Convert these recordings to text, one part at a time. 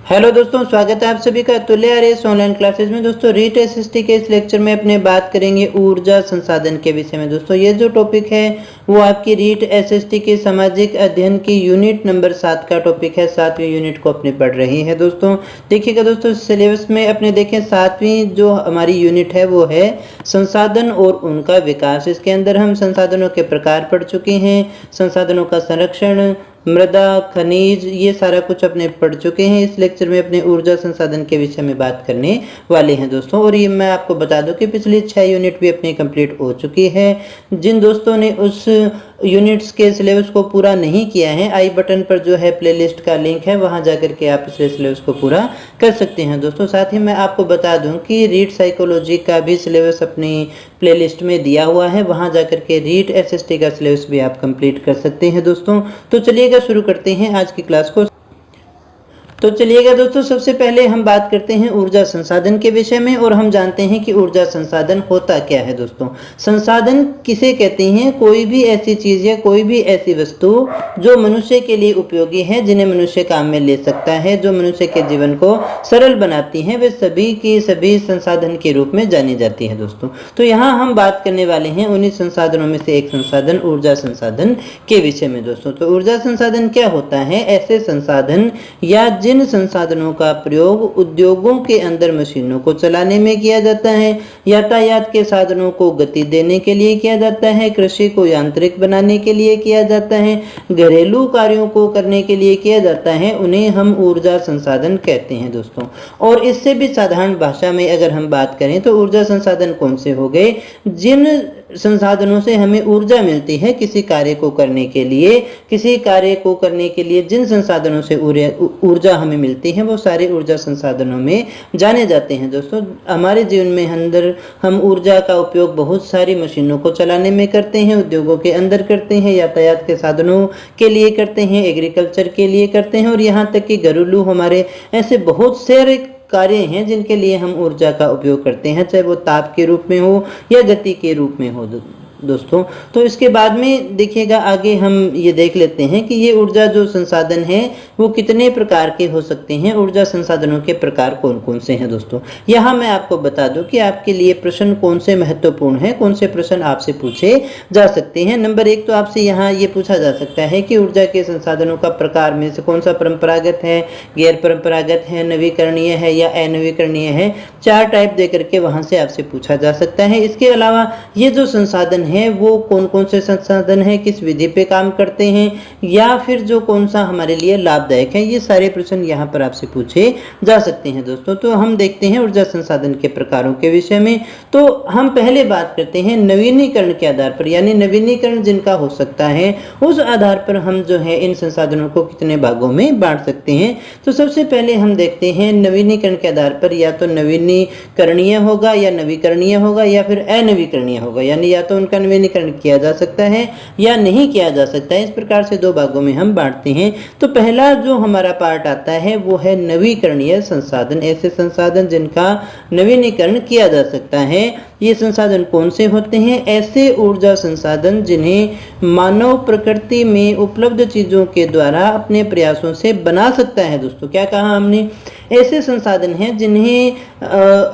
Hello दोस्तों, स्वागत है आप सभी का तुल्य आरएस ऑनलाइन क्लासेस में। दोस्तों रीट एसएसटी के इस लेक्चर में अपने बात करेंगे ऊर्जा संसाधन के विषय में। दोस्तों ये जो टॉपिक है वो आपकी रीट एसएसटी के सामाजिक अध्ययन की यूनिट नंबर 7 का टॉपिक है। 7वीं यूनिट को अपने पढ़ रही है। दोस्तों देखिएगा दोस्तों, सिलेबस में अपने देखें 7वीं जो हमारी यूनिट है वो है संसाधन और उनका विकास। इसके अंदर हम संसाधनों के प्रकार पढ़ चुके हैं, संसाधनों का संरक्षण, मृदा, खनिज, ये सारा कुछ अपने पढ़ चुके हैं। इस लेक्चर में अपने ऊर्जा संसाधन के विषय में बात करने वाले हैं दोस्तों। और ये मैं आपको बता दूं कि पिछली 6 यूनिट भी अपनी कंप्लीट हो चुकी है। जिन दोस्तों ने उस यूनिट्स के सिलेबस को पूरा नहीं किया है, आई बटन पर जो है प्लेलिस्ट का लिंक है, वहां जाकर के आप इस सिलेबस को पूरा कर सकते हैं दोस्तों। साथ ही मैं आपको बता दूं कि रीट साइकोलॉजी का भी सिलेबस अपनी प्लेलिस्ट में दिया हुआ है, वहां जाकर के रीट एसएसटी का सिलेबस भी आप कंप्लीट कर सकते हैं दोस्तों। तो चलिएगा शुरू करते हैं आज की क्लास को। तो चलिएगा दोस्तों, सबसे पहले हम बात करते हैं ऊर्जा संसाधन के विषय में और हम जानते हैं कि ऊर्जा संसाधन होता क्या है। दोस्तों संसाधन किसे कहते हैं? कोई भी ऐसी चीज या कोई भी ऐसी वस्तु जो मनुष्य के लिए उपयोगी है, जिन्हें मनुष्य काम में ले सकता है, जो मनुष्य के जीवन को सरल बनाती हैं, वे सभी की सभी संसाधन के रूप में जानी जाती है दोस्तों। तो यहाँ हम बात करने वाले हैं उन्हीं संसाधनों में से एक संसाधन ऊर्जा संसाधन के विषय में दोस्तों। तो ऊर्जा संसाधन क्या होता है? ऐसे संसाधन या जिन संसाधनों का प्रयोग उद्योगों के अंदर मशीनों को चलाने में किया जाता है, यातायात के साधनों को गति देने के लिए किया जाता है, कृषि को यांत्रिक बनाने के लिए किया जाता है, घरेलू कार्यों को करने के लिए किया जाता है, उन्हें हम ऊर्जा संसाधन कहते हैं दोस्तों। और इससे भी साधारण भाषा में अगर हम बात करें तो ऊर्जा संसाधन कौन से हो गए? जिन संसाधनों से हमें ऊर्जा मिलती है किसी कार्य को करने के लिए, जिन संसाधनों से ऊर्जा हमें मिलती है वो सारे ऊर्जा संसाधनों में जाने जाते हैं दोस्तों। हमारे जीवन में अंदर हम ऊर्जा का उपयोग बहुत सारी मशीनों को चलाने में करते हैं, उद्योगों के अंदर करते हैं, यातायात के साधनों के लिए करते हैं, एग्रीकल्चर के लिए करते हैं और यहाँ तक कि घरेलू हमारे ऐसे बहुत सारे कार्य हैं जिनके लिए हम ऊर्जा का उपयोग करते हैं, चाहे वो ताप के रूप में हो या गति के रूप में हो दोस्तों। तो इसके बाद में देखिएगा आगे हम ये देख लेते हैं कि ये ऊर्जा जो संसाधन है वो कितने प्रकार के हो सकते हैं, ऊर्जा संसाधनों के प्रकार कौन कौन से हैं दोस्तों। यहाँ मैं आपको बता दूं कि आपके लिए प्रश्न कौन से महत्वपूर्ण हैं, कौन से प्रश्न आपसे पूछे जा सकते हैं। नंबर 1 तो आपसे यहाँ ये पूछा जा सकता है कि ऊर्जा के संसाधनों का प्रकार में से कौन सा परंपरागत है, गैर परंपरागत है, नवीकरणीय है या अनवीकरणीय है। 4 टाइप देकर के वहां से आपसे पूछा जा सकता है। इसके अलावा ये जो संसाधन है वो कौन कौन से संसाधन है, किस विधि पे काम करते हैं, या फिर जो कौन सा हमारे लिए लाभदायक है, ये सारे प्रश्न यहाँ पर आपसे पूछे जा सकते हैं दोस्तों। तो हम देखते हैं ऊर्जा संसाधन के प्रकारों के विषय में। तो हम पहले बात करते हैं नवीनीकरण के आधार पर, यानी नवीनीकरण जिनका हो सकता है उस आधार पर हम जो है इन संसाधनों को कितने भागों में बांट सकते हैं। तो सबसे पहले हम देखते हैं नवीनीकरण के आधार पर या तो नवीनीकरणीय होगा या नवीकरणीय होगा या फिर अनवीकरणीय होगा, यानी या तो उनका नवीनीकरण किया जा सकता है या नहीं किया जा सकता है। इस प्रकार से 2 भागों में हम बांटते हैं। तो पहला जो हमारा पार्ट आता है वो है नवीकरणीय संसाधन, ऐसे संसाधन जिनका नवीनीकरण किया जा सकता है। ये संसाधन कौन से होते हैं? ऐसे ऊर्जा संसाधन जिन्हें मानव प्रकृति में उपलब्ध चीजों के द्वारा अपने प्रयासों से बना सकता है दोस्तों। क्या कहा हमने? ऐसे संसाधन हैं जिन्हें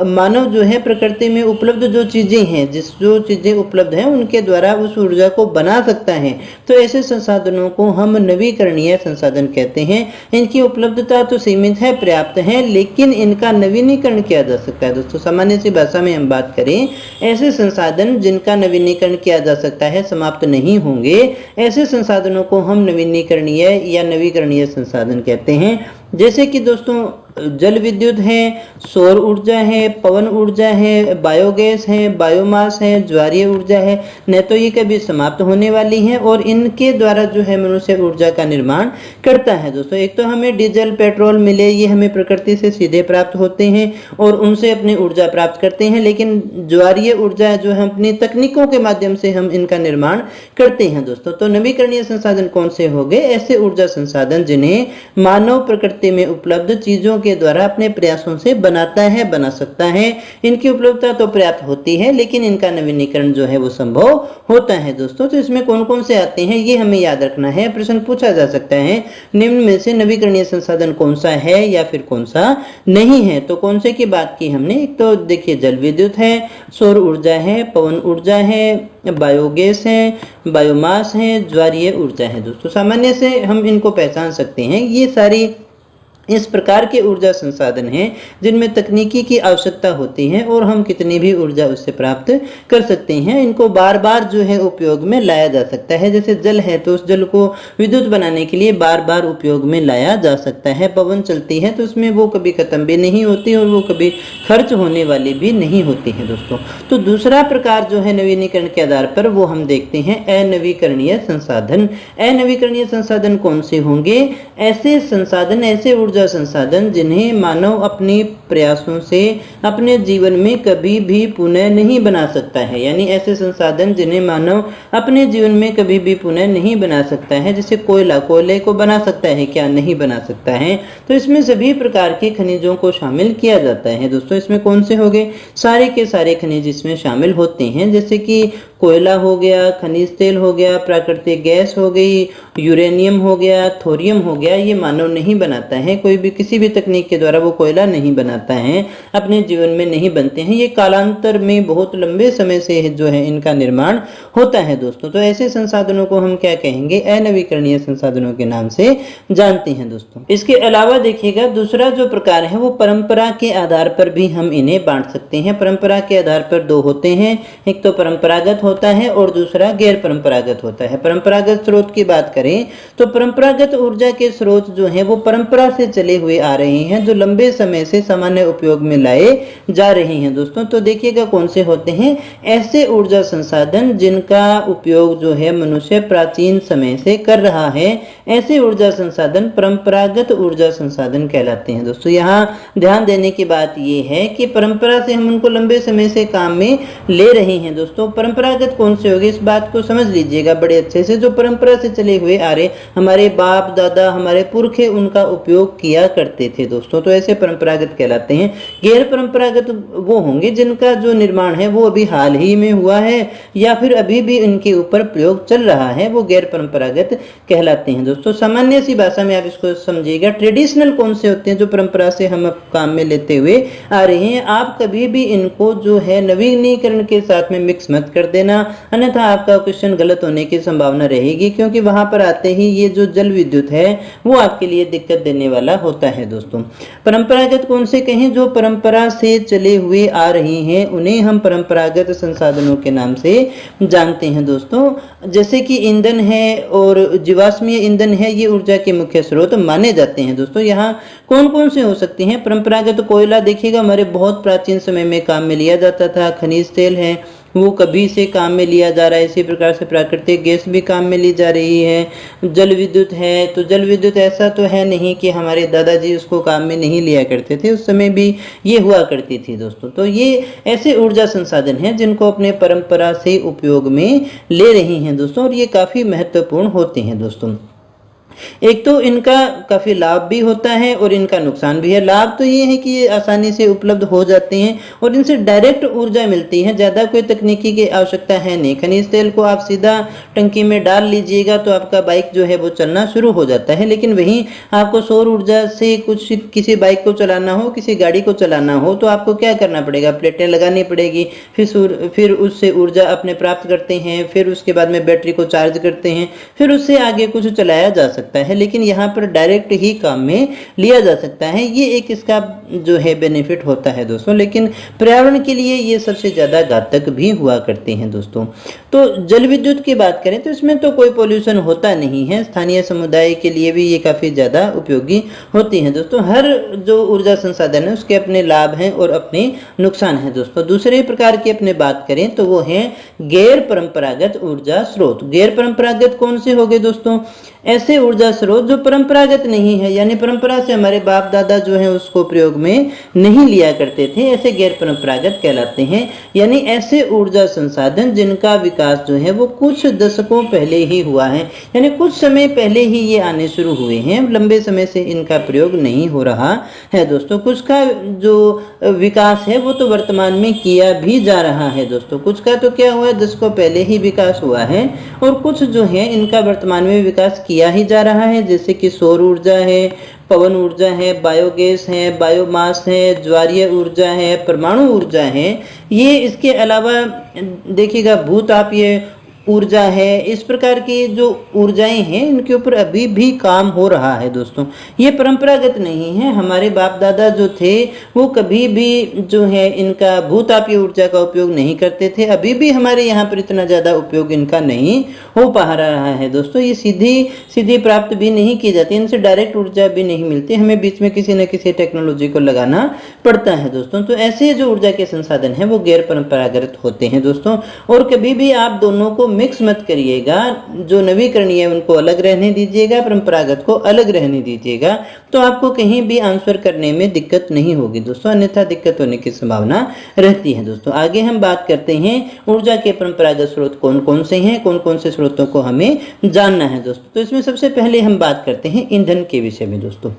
मानव जो है प्रकृति में उपलब्ध जो चीजें हैं, जो चीजें उपलब्ध हैं उनके द्वारा उस ऊर्जा को बना सकता है। तो ऐसे संसाधनों को हम नवीकरणीय संसाधन कहते हैं। इनकी उपलब्धता तो सीमित है, पर्याप्त है, लेकिन इनका नवीनीकरण किया जा सकता है दोस्तों। सामान्य सी भाषा में हम बात करें, ऐसे संसाधन जिनका नवीनीकरण किया जा सकता है, समाप्त नहीं होंगे, ऐसे संसाधनों को हम नवीनीकरणीय या नवीकरणीय संसाधन कहते हैं। जैसे कि दोस्तों जल विद्युत है, सौर ऊर्जा है, पवन ऊर्जा है, बायोगैस है, बायोमास है, ज्वारीय ऊर्जा है, न तो ये कभी समाप्त होने वाली है और इनके द्वारा जो है मनुष्य ऊर्जा का निर्माण करता है दोस्तों। एक तो हमें डीजल, पेट्रोल मिले, ये हमें प्रकृति से सीधे प्राप्त होते हैं और उनसे अपनी ऊर्जा प्राप्त करते हैं, लेकिन ज्वारीय ऊर्जा जो है अपनी तकनीकों के माध्यम से हम इनका निर्माण करते हैं दोस्तों। तो नवीकरणीय संसाधन कौन से हो गए? ऐसे ऊर्जा संसाधन जिन्हें मानव प्रकृति में उपलब्ध चीजों के द्वारा अपने प्रयासों से बनाता है, बना सकता है। इनकी उपलब्धता तो पर्याप्त होती है, लेकिन इनका नवीनीकरण जो है वो संभव होता है दोस्तों। तो इसमें कौन कौन से आते हैं ये हमें याद रखना है। प्रश्न पूछा जा सकता है निम्न में से नवीकरणीय संसाधन कौन सा है या फिर कौन सा नहीं है। तो कौन से की बात की हमने, एक तो देखिए जल विद्युत है, सौर ऊर्जा है, पवन ऊर्जा है, बायोगैस है, बायोमास है, ज्वारीय ऊर्जा है। दोस्तों सामान्य से हम इनको पहचान सकते हैं। ये सारी इस प्रकार के ऊर्जा संसाधन हैं जिनमें तकनीकी की आवश्यकता होती है और हम कितनी भी ऊर्जा उससे प्राप्त कर सकते हैं। इनको बार बार जो है उपयोग में लाया जा सकता है। जैसे जल है तो उस जल को विद्युत बनाने के लिए बार बार उपयोग में लाया जा सकता है। पवन चलती है तो उसमें वो कभी खत्म भी नहीं होती और वो कभी खर्च होने वाली भी नहीं होती है दोस्तों। तो दूसरा प्रकार जो है नवीनीकरण के आधार पर वो हम देखते हैं अनवीकरणीय संसाधन। अनवीकरणीय संसाधन कौन से होंगे? ऐसे संसाधन, ऐसे ऊर्जा संसाधन जिन्हें मानव अपने प्रयासों से अपने जीवन में कभी भी पुनः नहीं बना सकता है। यानी ऐसे संसाधन जिन्हें मानव अपने जीवन में कभी भी पुनः नहीं बना सकता है। जैसे कोयला, कोयले को बना सकता है क्या? नहीं बना सकता है। तो इसमें सभी प्रकार के खनिजों को शामिल किया जाता है दोस्तों। इसमें कौन से हो गए? सारे के सारे खनिज इसमें शामिल होते हैं। जैसे कि कोयला हो गया, खनिज तेल हो गया, प्राकृतिक गैस हो गई, यूरेनियम हो गया, थोरियम हो गया। ये मानव नहीं बनाता है, कोई भी किसी भी तकनीक के द्वारा वो कोयला नहीं बनाता है, अपने जीवन में नहीं बनते हैं। ये कालांतर में बहुत लंबे समय से जो है इनका निर्माण होता है दोस्तों। तो ऐसे संसाधनों को हम क्या कहेंगे? अनवीकरणीय संसाधनों के नाम से जानते हैं दोस्तों। इसके अलावा देखिएगा दूसरा जो प्रकार है वो परंपरा के आधार पर भी हम इन्हें बांट सकते हैं। परंपरा के आधार पर दो होते हैं, एक तो परंपरागत होता है और दूसरा गैर परंपरागत होता है। परंपरागत स्रोत की बात करें तो परंपरागत ऊर्जा के स्रोत जो हैं वो परंपरा से चले हुए आ रहे हैं, जो लंबे समय से सामान्य उपयोग में लाए जा रहे हैं दोस्तों। तो देखिएगा कौन से होते हैं? ऐसे ऊर्जा संसाधन जिनका उपयोग जो है मनुष्य प्राचीन समय से कर रहा है, ऐसे ऊर्जा संसाधन परंपरागत ऊर्जा संसाधन कहलाते हैं दोस्तों। यहाँ ध्यान देने की बात यह है कि परंपरा से हम उनको लंबे समय से काम में ले रहे हैं दोस्तों। परंपरागत कौन से होंगे इस बात को समझ लीजिएगा बड़े अच्छे से। जो परंपरा से चले हुए आ रहे, हमारे बाप दादा, हमारे पुरखे उनका उपयोग किया करते थे दोस्तों, तो ऐसे परंपरागत कहलाते हैं। गैर परंपरागत वो होंगे जिनका जो निर्माण है वो अभी हाल ही में हुआ है या फिर अभी भी इनके ऊपर प्रयोग चल रहा है, वो गैर परंपरागत कहलाते हैं दोस्तों। सामान्य सी भाषा में आप इसको समझिएगा। ट्रेडिशनल कौन से होते हैं? जो परंपरा से हम काम में लेते हुए आ रहे हैं। आप कभी भी इनको जो है नवीनीकरण के साथ में मिक्स मत कर देना, अन्यथा आपका क्वेश्चन गलत होने की संभावना रहेगी, क्योंकि वहां पर आते ही ये जो जल विद्युत है वो आपके लिए दिक्कत देने वाला होता है दोस्तों। परंपरागत कौन से कहें? जो परंपरा से चले हुए आ रहे हैं उन्हें हम परंपरागत संसाधनों के नाम से जानते हैं दोस्तों। जैसे कि ईंधन है और जीवाश्मीय ईंधन है, ये ऊर्जा के मुख्य स्रोत माने जाते हैं दोस्तों। यहाँ कौन कौन से हो सकते हैं? परंपरागत कोयला देखिएगा हमारे बहुत प्राचीन समय में काम में लिया जाता था। खनिज तेल है वो कभी से काम में लिया जा रहा है। इसी प्रकार से प्राकृतिक गैस भी काम में ली जा रही है। जल विद्युत है तो जल विद्युत ऐसा तो है नहीं कि हमारे दादाजी उसको काम में नहीं लिया करते थे, उस समय भी ये हुआ करती थी दोस्तों। तो ये ऐसे ऊर्जा संसाधन हैं जिनको अपने परंपरा से उपयोग में ले रही हैं दोस्तों, और ये काफ़ी महत्वपूर्ण होते हैं दोस्तों। एक तो इनका काफ़ी लाभ भी होता है और इनका नुकसान भी है। लाभ तो ये है कि ये आसानी से उपलब्ध हो जाते हैं और इनसे डायरेक्ट ऊर्जा मिलती है, ज़्यादा कोई तकनीकी की आवश्यकता है नहीं। खनिज तेल को आप सीधा टंकी में डाल लीजिएगा तो आपका बाइक जो है वो चलना शुरू हो जाता है। लेकिन वहीं आपको सौर ऊर्जा से कुछ किसी बाइक को चलाना हो, किसी गाड़ी को चलाना हो तो आपको क्या करना पड़ेगा? प्लेटें लगानी पड़ेगी, फिर उससे ऊर्जा अपने प्राप्त करते हैं, फिर उसके बाद में बैटरी को चार्ज करते हैं, फिर उससे आगे कुछ चलाया जा सकता है। लेकिन यहाँ पर डायरेक्ट ही काम में लिया जा सकता है, ये एक इसका जो है बेनिफिट होता है दोस्तों। लेकिन पर्यावरण के लिए ये सबसे ज़्यादा घातक भी हुआ करते हैं दोस्तों। तो जल विद्युत की बात करें तो इसमें तो कोई पोल्यूशन होता नहीं है, स्थानीय समुदाय के लिए भी ये काफ़ी ज़्यादा उपयोगी होती है दोस्तों। हर जो ऊर्जा संसाधन है उसके अपने लाभ हैं और अपने नुकसान हैं दोस्तों। दूसरे प्रकार की अपने बात करें तो वो है गैर परंपरागत ऊर्जा स्रोत। गैर परंपरागत कौन से हो गए दोस्तों? ऐसे ऊर्जा स्रोत जो परंपरागत नहीं है, यानी परंपरा से हमारे बाप दादा जो है उसको प्रयोग में नहीं लिया करते थे, ऐसे गैर परंपरागत कहलाते हैं। यानी ऐसे ऊर्जा संसाधन जिनका विकास जो है वो कुछ दशकों पहले ही हुआ है, यानी कुछ समय पहले ही ये आने शुरू हुए हैं, लंबे समय से इनका प्रयोग नहीं हो रहा है दोस्तों। कुछ का जो विकास है वो तो वर्तमान में किया भी जा रहा है दोस्तों, कुछ का तो क्या हुआ है, दशकों पहले ही विकास हुआ है, और कुछ जो है इनका वर्तमान में विकास किया ही जा रहा है, जैसे कि सौर ऊर्जा है, पवन ऊर्जा है, बायोगैस है, बायोमास है, ज्वारीय ऊर्जा है, परमाणु ऊर्जा है। ये इसके अलावा देखिएगा भूतापीय ऊर्जा है। इस प्रकार की जो ऊर्जाएं हैं इनके ऊपर अभी भी काम हो रहा है दोस्तों। ये परंपरागत नहीं है, हमारे बाप दादा जो थे वो कभी भी जो है इनका भूतापीय ऊर्जा का उपयोग नहीं करते थे, अभी भी हमारे यहाँ पर इतना ज़्यादा उपयोग इनका नहीं हो पा रहा है दोस्तों। ये सीधी प्राप्त भी नहीं की जाती, इनसे डायरेक्ट ऊर्जा भी नहीं मिलती, हमें बीच में किसी न किसी टेक्नोलॉजी को लगाना पड़ता है दोस्तों। तो ऐसे जो ऊर्जा के संसाधन हैं वो गैर परंपरागत होते हैं दोस्तों। और कभी भी आप दोनों को मिक्स मत करिएगा, जो नवीकरणीय उनको अलग रहने दीजिएगा, परंपरागत को अलग रहने दीजिएगा, तो आपको कहीं भी आंसर करने में दिक्कत नहीं होगी दोस्तों, अन्यथा दिक्कत होने की संभावना रहती है दोस्तों। आगे हम बात करते हैं ऊर्जा के परंपरागत स्रोत कौन कौन से हैं, कौन कौन से स्रोतों को हमें जानना है दोस्तों। तो इसमें सबसे पहले हम बात करते हैं ईंधन के विषय में दोस्तों।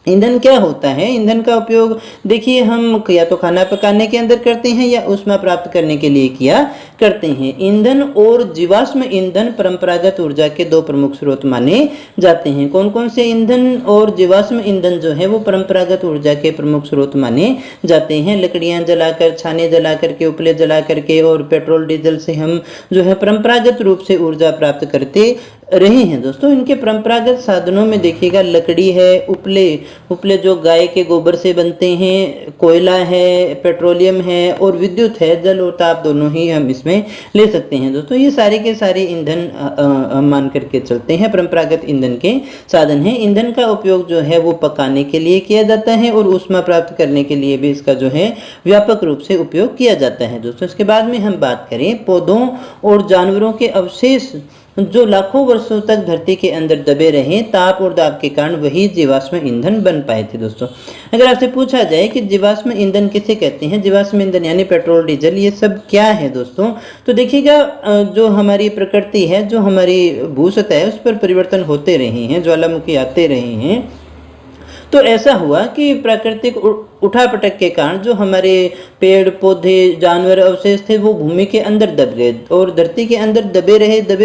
ईंधन क्या होता है? ईंधन का उपयोग देखिए हम या तो खाना पकाने के अंदर करते हैं या ऊष्मा प्राप्त करने के लिए किया करते हैं। ईंधन और जीवाश्म ईंधन परंपरागत ऊर्जा के दो प्रमुख स्रोत माने जाते हैं। कौन कौन से ईंधन और जीवाश्म ईंधन जो है वो परंपरागत ऊर्जा के प्रमुख स्रोत माने जाते हैं। लकड़ियां जलाकर, छाने जला करके, उपले जला करके और पेट्रोल डीजल से हम जो है परंपरागत रूप से ऊर्जा प्राप्त करते रहे हैं दोस्तों। इनके परंपरागत साधनों में देखिएगा लकड़ी है, उपले जो गाय के गोबर से बनते हैं, कोयला है, पेट्रोलियम है और विद्युत है, जल और ताप दोनों ही हम इसमें ले सकते हैं दोस्तों। ये सारे के सारे ईंधन मान करके चलते हैं, परंपरागत ईंधन के साधन हैं। ईंधन का उपयोग जो है वो पकाने के लिए किया जाता है और ऊष्मा प्राप्त करने के लिए भी इसका जो है व्यापक रूप से उपयोग किया जाता है दोस्तों। इसके बाद में हम बात करें पौधों और जानवरों के अवशेष जो लाखों वर्षों तक धरती के अंदर दबे रहे, ताप और दाब के कारण वही जीवाश्म ईंधन बन पाए थे दोस्तों। अगर आपसे पूछा जाए कि जीवाश्म ईंधन किसे कहते हैं, जीवाश्म ईंधन यानी पेट्रोल डीजल, ये सब क्या है दोस्तों, तो देखिएगा जो हमारी प्रकृति है, जो हमारी भू सतह है, उस पर परिवर्तन होते रहे हैं, ज्वालामुखी आते रहे हैं। तो ऐसा हुआ कि प्राकृतिक उठापटक के कारण जो हमारे पेड़ पौधे जानवर अवशेष थे वो भूमि के अंदर दब गए और धरती के अंदर दबे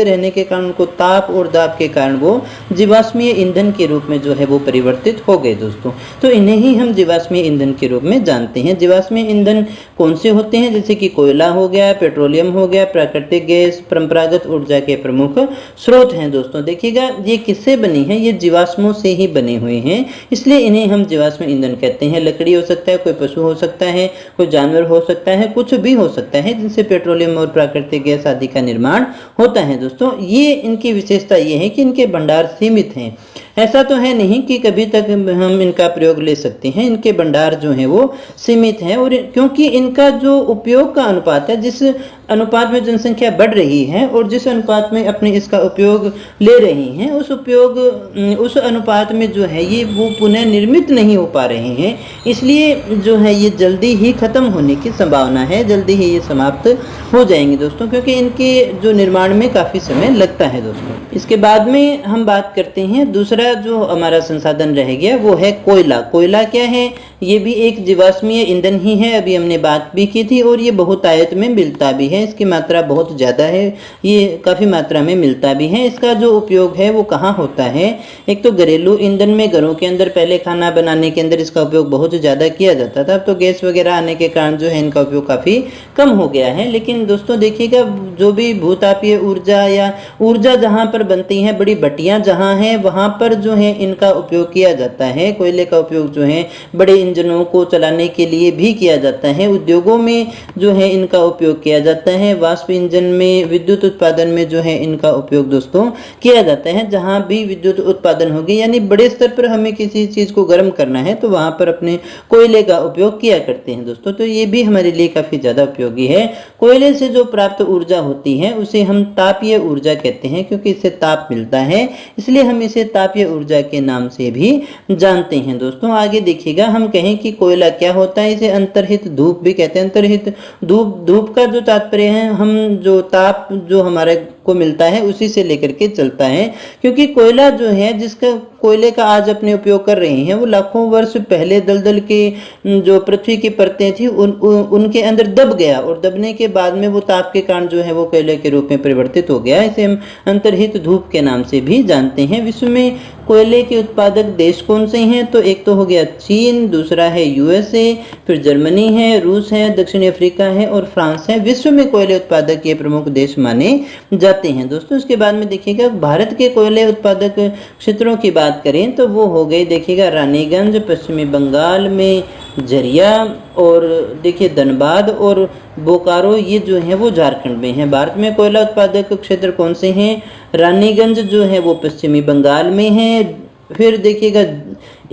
रहने के कारण उनको ताप और दाब के कारण वो जीवाश्मीय ईंधन के रूप में जो है वो परिवर्तित हो गए दोस्तों। तो इन्हें ही हम जीवाश्मीय ईंधन के रूप में जानते हैं। जीवाश्मीय ईंधन कौन से होते हैं, जैसे कि कोयला हो गया, पेट्रोलियम हो गया, प्राकृतिक गैस, परंपरागत ऊर्जा के प्रमुख स्रोत हैं दोस्तों। देखिएगा ये किससे बनी है, ये जीवाश्मों से ही बने हुए हैं, इसलिए इन्हें हम जीवाश्म ईंधन कहते हैं। लकड़ी हो सकता है, कोई पशु हो सकता है, कोई जानवर हो सकता है, कुछ भी हो सकता है जिनसे पेट्रोलियम और प्राकृतिक गैस आदि का निर्माण होता है दोस्तों। ये इनकी विशेषता ये है कि इनके भंडार सीमित हैं। ऐसा तो है नहीं कि कभी तक हम इनका प्रयोग ले सकते हैं, इनके भंडार जो है वो सीमित है। और क्योंकि इनका जो उपयोग का अनुपात है, जिस अनुपात में जनसंख्या बढ़ रही है और जिस अनुपात में अपने इसका उपयोग ले रहे हैं, उस अनुपात में जो है ये वो पुनः निर्मित नहीं हो पा रहे हैं, इसलिए जो है ये जल्दी ही खत्म होने की संभावना है, जल्दी ही ये समाप्त हो जाएंगे दोस्तों, क्योंकि इनके जो निर्माण में काफ़ी समय लगता है दोस्तों। इसके बाद में हम बात करते हैं दूसरा जो हमारा संसाधन रह गया वो है कोयला। कोयला क्या है, ये भी एक जीवाश्मीय ईंधन ही है, अभी हमने बात भी की थी, और ये बहुतायत में मिलता भी है, इसकी मात्रा बहुत ज़्यादा है, ये काफ़ी मात्रा में मिलता भी है। इसका जो उपयोग है वो कहाँ होता है, एक तो घरेलू ईंधन में, घरों के अंदर पहले खाना बनाने के अंदर इसका उपयोग बहुत ज़्यादा किया जाता था, अब तो गैस वगैरह आने के कारण जो है इनका उपयोग काफ़ी कम हो गया है। लेकिन दोस्तों देखिएगा जो भी भूतापीय ऊर्जा या ऊर्जा जहाँ पर बनती हैं, बड़ी भट्टियाँ जहाँ हैं, वहाँ पर जो है इनका उपयोग किया जाता है। कोयले का उपयोग जो है बड़े इंजनों को चलाने के लिए भी किया जाता है। उद्योगों में जो है इनका उपयोग किया जाता है। वाष्प इंजन में, विद्युत उत्पादन में जो है इनका उपयोग दोस्तों किया जाता है। जहां भी विद्युत उत्पादन होगी यानी बड़े स्तर पर हमें किसी चीज को गर्म करना है तो वहां पर अपने कोयले का उपयोग किया करते हैं दोस्तों। तो ये भी हमारे लिए काफी ज्यादा उपयोगी है। कोयले से जो प्राप्त ऊर्जा होती है उसे हम तापीय ऊर्जा कहते हैं, क्योंकि इससे ताप मिलता है, इसलिए हम इसे तापीय ऊर्जा के नाम से भी जानते हैं दोस्तों। आगे देखिएगा, हम कहें कि कोयला क्या होता है, इसे अंतर्हित धूप भी कहते हैं। अंतर्हित धूप का जो तात्पर्य है, हम जो ताप जो हमारे को मिलता है उसी से लेकर के चलता है, क्योंकि कोयला जो है, जिसका कोयले का आज अपने उपयोग कर रहे हैं, वो लाखों वर्ष पहले दलदल के जो पृथ्वी की परतें थी उनके अंदर दब गया, और दबने के बाद में वो ताप के कारण जो है वो कोयले के रूप में परिवर्तित हो गया। इसे हम अंतर्हित धूप के नाम से भी जानते हैं। विश्व में कोयले के उत्पादक देश कौन से हैं, तो एक तो हो गया चीन, दूसरा है यूएसए, फिर जर्मनी है, रूस है, दक्षिण अफ्रीका है और फ्रांस है। विश्व में कोयले उत्पादक ये प्रमुख देश माने जाते हैं दोस्तों। इसके बाद में देखिएगा, भारत के कोयले उत्पादक क्षेत्रों की बात करें तो वो हो गए, देखिएगा रानीगंज पश्चिमी बंगाल में, झरिया और देखिए धनबाद और बोकारो, ये जो है वो झारखंड में है। भारत में कोयला उत्पादक क्षेत्र कौन से हैं, रानीगंज जो है वो पश्चिमी बंगाल में है, फिर देखिएगा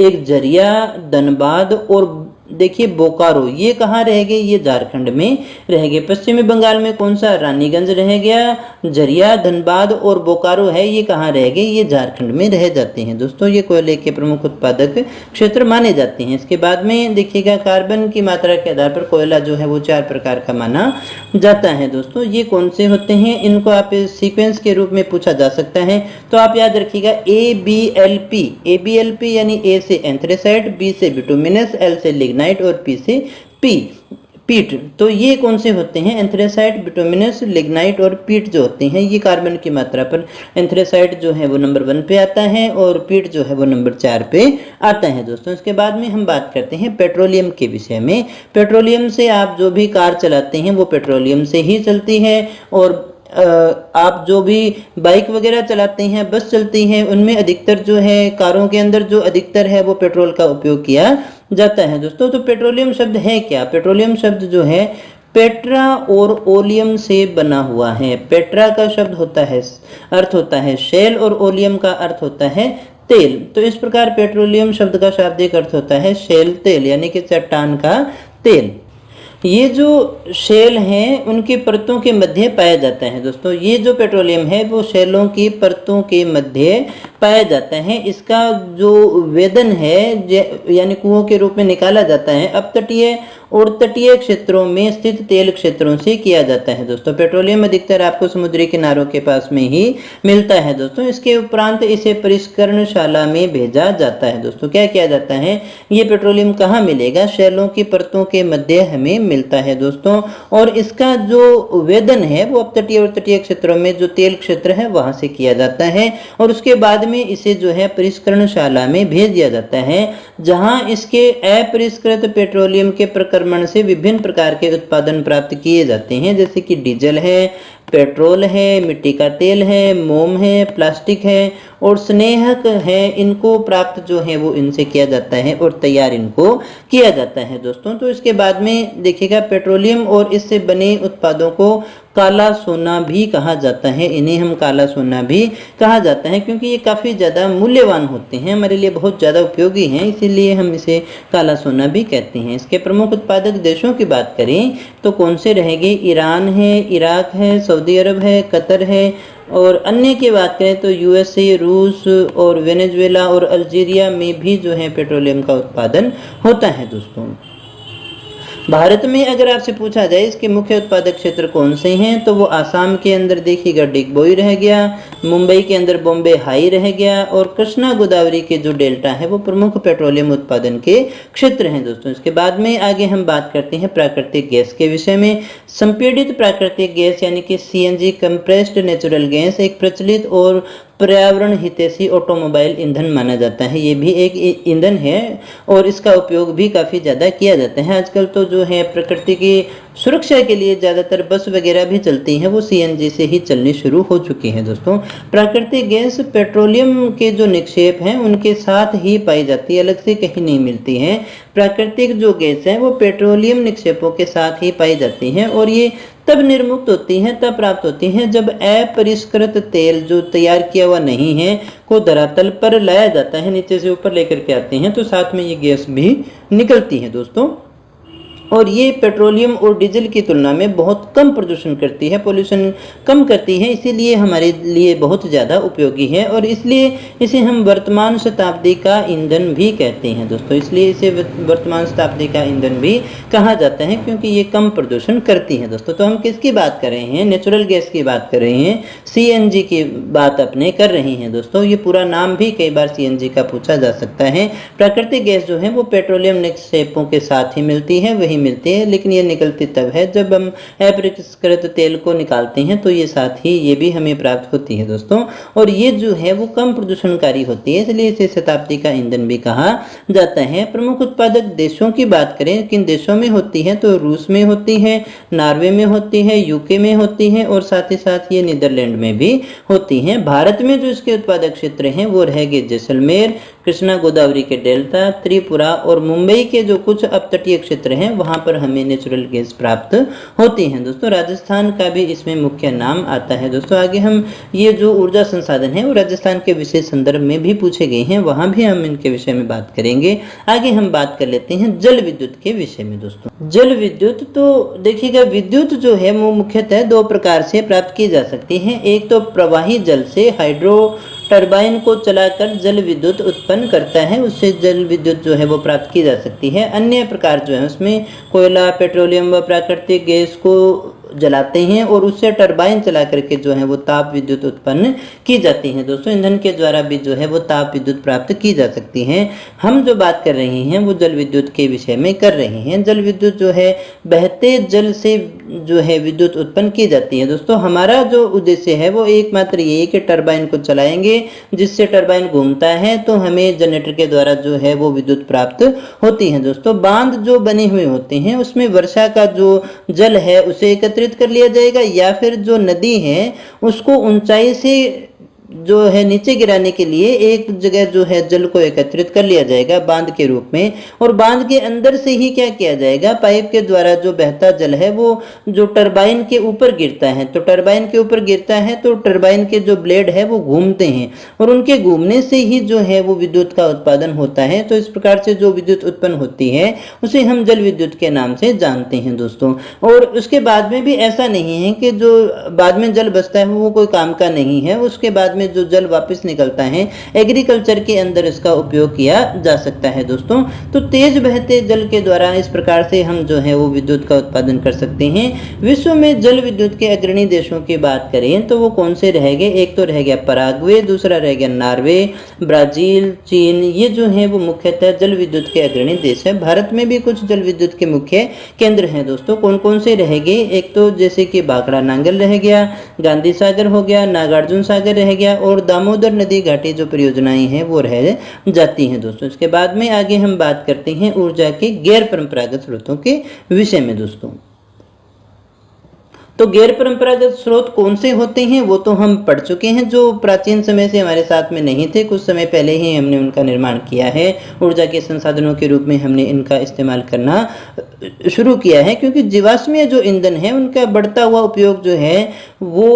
एक झरिया, धनबाद और देखिए बोकारो, ये कहाँ रह गए, ये झारखंड में रह गए। पश्चिमी बंगाल में कौन सा, रानीगंज रह गया, झरिया, धनबाद और बोकारो है, ये कहाँ रह गए, ये झारखंड में रह जाते हैं दोस्तों। ये कोयले के प्रमुख उत्पादक क्षेत्र माने जाते हैं। इसके बाद में देखिएगा, कार्बन की मात्रा के आधार पर कोयला जो है वो 4 प्रकार का माना जाता है दोस्तों। ये कौन से होते हैं, इनको आप सीक्वेंस के रूप में पूछा जा सकता है, तो आप याद रखिएगा ABLP, ABLP यानी A से एंथ्रेसाइट, B से बिटुमिनस, L से लिग्नाइट और P से पीट। तो ये कौन से होते हैं, एंथ्रेसाइट, बिटुमिनस, लिग्नाइट और पीट जो होते हैं, ये कार्बन की मात्रा पर एंथ्रेसाइट जो है वो नंबर 1 पे आता है और पीट जो है वो नंबर 4 पे आता है दोस्तों। इसके बाद में हम बात करते हैं पेट्रोलियम के विषय में। पेट्रोलियम से आप जो भी कार चलाते हैं वो पेट्रोलियम से ही चलती है, और आप जो भी बाइक वगैरह चलाते हैं, बस चलती हैं, उनमें अधिकतर जो है, कारों के अंदर जो अधिकतर है वो पेट्रोल का उपयोग किया जाता है दोस्तों। तो पेट्रोलियम शब्द है क्या, पेट्रोलियम शब्द जो है पेट्रा और ओलियम से बना हुआ है। पेट्रा का शब्द होता है, अर्थ होता है शेल, और ओलियम का अर्थ होता है तेल। तो इस प्रकार पेट्रोलियम शब्द का शाब्दिक अर्थ होता है शेल, तेल, यानी कि चट्टान का तेल। ये जो शेल हैं उनकी परतों के मध्य पाया जाता है दोस्तों। ये जो पेट्रोलियम है वो शेलों की परतों के मध्य पाया जाता है। इसका जो वेदन है यानी कुओं के रूप में निकाला जाता है, अपतटीय और तटीय क्षेत्रों में स्थित तेल क्षेत्रों से किया जाता है दोस्तों। पेट्रोलियम अधिकतर आपको समुद्री किनारों के पास में ही मिलता है दोस्तों। इसके उपरांत इसे परिष्करणशाला में भेजा जाता है दोस्तों। क्या किया जाता है, ये पेट्रोलियम कहाँ मिलेगा, शैलों की परतों के मध्य हमें मिलता है दोस्तों। और इसका जो वेदन है वो अपतटीय और तटीय क्षेत्रों में जो तेल क्षेत्र है वहां से किया जाता है, और उसके बाद में इसे जो है परिष्करणशाला में भेज दिया जाता है, जहां इसके अपरिष्कृत पेट्रोलियम के प्रक्रमण से विभिन्न प्रकार के उत्पादन प्राप्त किए जाते हैं, जैसे कि डीजल है, पेट्रोल है, मिट्टी का तेल है, मोम है, प्लास्टिक है और स्नेहक है। इनको प्राप्त जो है वो इनसे किया जाता है और तैयार इनको किया जाता है दोस्तों। तो इसके बाद में देखिएगा, पेट्रोलियम और इससे बने उत्पादों को काला सोना भी कहा जाता है। इन्हें हम काला सोना भी कहा जाता है, क्योंकि ये काफ़ी ज़्यादा मूल्यवान होते हैं, हमारे लिए बहुत ज़्यादा उपयोगी हैं, इसीलिए हम इसे काला सोना भी कहते हैं। इसके प्रमुख उत्पादक देशों की बात करें तो कौन से रहेंगे, ईरान है, इराक है, सऊदी अरब है, कतर है, और अन्य की बात करें तो यूएसए, रूस और वेनेजुएला और अल्जीरिया में भी जो है पेट्रोलियम का उत्पादन होता है दोस्तों। भारत में अगर आपसे पूछा जाए इसके मुख्य उत्पादक क्षेत्र कौन से हैं, तो वो आसाम के अंदर देखिएगा डिगबोई रह गया, मुंबई के अंदर बॉम्बे हाई रह गया, और कृष्णा गोदावरी के जो डेल्टा है वो प्रमुख पेट्रोलियम उत्पादन के क्षेत्र हैं दोस्तों। इसके बाद में आगे हम बात करते हैं प्राकृतिक गैस के विषय में। संपीड़ित प्राकृतिक गैस यानी कि सीएनजी, कंप्रेस्ड नेचुरल गैस, एक प्रचलित और पर्यावरण हितैषी ऑटोमोबाइल ईंधन माना जाता है। ये भी एक ईंधन है और इसका उपयोग भी काफ़ी ज़्यादा किया जाता है। आजकल तो जो है प्रकृति की सुरक्षा के लिए ज़्यादातर बस वगैरह भी चलती हैं वो सीएनजी से ही चलनी शुरू हो चुकी हैं दोस्तों। प्राकृतिक गैस पेट्रोलियम के जो निक्षेप हैं उनके साथ ही पाई जाती है, अलग से कहीं नहीं मिलती है। प्राकृतिक जो गैस है वो पेट्रोलियम निक्षेपों के साथ ही पाई जाती हैं और ये तब निर्मुक्त होती हैं, तब प्राप्त होती हैं जब अपरिष्कृत तेल जो तैयार किया हुआ नहीं है को धरातल पर लाया जाता है, नीचे से ऊपर लेकर के आते हैं तो साथ में ये गैस भी निकलती है दोस्तों। और ये पेट्रोलियम और डीजल की तुलना में बहुत कम प्रदूषण करती है, पोल्यूशन कम करती है, इसीलिए हमारे लिए बहुत ज़्यादा उपयोगी है और इसलिए इसे हम वर्तमान शताब्दी का ईंधन भी कहते हैं दोस्तों। इसलिए इसे वर्तमान शताब्दी का ईंधन भी कहा जाता है क्योंकि ये कम प्रदूषण करती है दोस्तों। तो हम किसकी बात कर रहे हैं? नेचुरल गैस की बात कर रहे हैं, सीएनजी की बात अपने कर रहे हैं दोस्तों। ये पूरा नाम भी कई बार सीएनजी का पूछा जा सकता है। प्राकृतिक गैस जो है वो पेट्रोलियम निक्षेपों के साथ ही मिलती है, वही मिलती है, लेकिन ये निकलती तब है जब हम अपरिष्कृत तेल को निकालते हैं तो ये साथ ही ये भी हमें प्राप्त होती है दोस्तों। और ये जो है वो कम प्रदूषणकारी होती है, इसलिए इसे शताब्दी का ईंधन भी कहा जाता है। प्रमुख उत्पादक देशों की बात करें, किन देशों में होती है तो रूस में होती है, नॉर्वे में होती है, यूके में होती है और साथ ही साथ ये नीदरलैंड में भी होती है। भारत में जो इसके उत्पादक क्षेत्र हैं वो रहेंगे जैसलमेर, कृष्णा गोदावरी के डेल्टा, त्रिपुरा और मुंबई के जो कुछ अपतटीय क्षेत्र हैं वहां पर हमें नेचुरल गैस प्राप्त होती हैं दोस्तों। राजस्थान का भी इसमें मुख्य नाम आता है दोस्तों। आगे हम ये जो ऊर्जा संसाधन है वो राजस्थान के विशेष संदर्भ में भी पूछे गए हैं, वहां भी हम इनके विषय में बात करेंगे। आगे हम बात कर लेते हैं जल विद्युत के विषय में दोस्तों। जल विद्युत तो देखिएगा, विद्युत जो है वो मुख्यतः दो प्रकार से प्राप्त की जा सकती है। एक तो प्रवाही जल से हाइड्रो टरबाइन को चलाकर जल विद्युत उत्पन्न करता है, उससे जल विद्युत जो है वो प्राप्त की जा सकती है। अन्य प्रकार जो है उसमें कोयला, पेट्रोलियम व प्राकृतिक गैस को जलाते हैं और उससे टरबाइन चला करके जो है वो ताप विद्युत उत्पन्न की जाती है दोस्तों। ईंधन के द्वारा भी जो है वो ताप विद्युत प्राप्त की जा सकती है। हम जो बात कर रहे हैं वो जल विद्युत के विषय में कर रहे हैं। जल विद्युत जो है बहते जल से जो है विद्युत उत्पन्न की जाती है दोस्तों। हमारा जो उद्देश्य है वो एकमात्र ये है कि टरबाइन को चलाएंगे, जिससे टरबाइन घूमता है तो हमें जनरेटर के द्वारा जो है वो विद्युत प्राप्त होती है दोस्तों। बांध जो बने हुए होते हैं उसमें वर्षा का जो जल है उसे एकत्रित कर लिया जाएगा या फिर जो नदी है उसको ऊंचाई से जो है नीचे गिराने के लिए एक जगह जो है जल को एकत्रित कर लिया जाएगा बांध के रूप में, और बांध के अंदर से ही क्या किया जाएगा, पाइप के द्वारा जो बहता जल है वो जो टरबाइन के ऊपर गिरता है। तो टरबाइन के ऊपर गिरता है तो टरबाइन के जो ब्लेड है वो घूमते हैं और उनके घूमने से ही जो है वो विद्युत का उत्पादन होता है। तो इस प्रकार से जो विद्युत उत्पन्न होती है उसे हम जल विद्युत के नाम से जानते हैं दोस्तों। और उसके बाद में भी ऐसा नहीं है कि जो बाद में जल बचता है वो कोई काम का नहीं है, उसके बाद में जो जल वापस निकलता है एग्रीकल्चर के अंदर इसका उपयोग किया जा सकता है दोस्तों। तो तेज बहते जल के द्वारा इस प्रकार से हम जो है वो विद्युत का उत्पादन कर सकते हैं। विश्व में जल विद्युत के अग्रणी देशों की बात करें तो वो कौन से रहेंगे? एक तो रह गया पराग्वे, दूसरा रह गया नॉर्वे, ब्राजील, चीन। ये जो है वो मुख्यतः जल विद्युत के अग्रणी देश है। भारत में भी कुछ जल विद्युत के मुख्य केंद्र हैं दोस्तों। कौन कौन से रहेंगे? एक तो जैसे कि भाखड़ा नांगल रह गया, गांधी सागर हो गया, नागार्जुन सागर रह गया और दामोदर नदी घाटी जो परियोजनाएं हैं वो रह जाती हैं दोस्तों। इसके बाद में आगे हम बात करते हैं ऊर्जा के गैर परंपरागत स्रोतों के विषय में दोस्तों। तो गैर परंपरागत स्रोत कौन से होते हैं वो तो हम पढ़ चुके हैं, जो प्राचीन समय से हमारे साथ में नहीं थे, कुछ समय पहले ही हमने उनका निर्माण किया है। ऊर्जा के संसाधनों के रूप में हमने इनका इस्तेमाल करना शुरू किया है, क्योंकि जीवाश्मीय जो ईंधन है उनका बढ़ता हुआ उपयोग जो है वो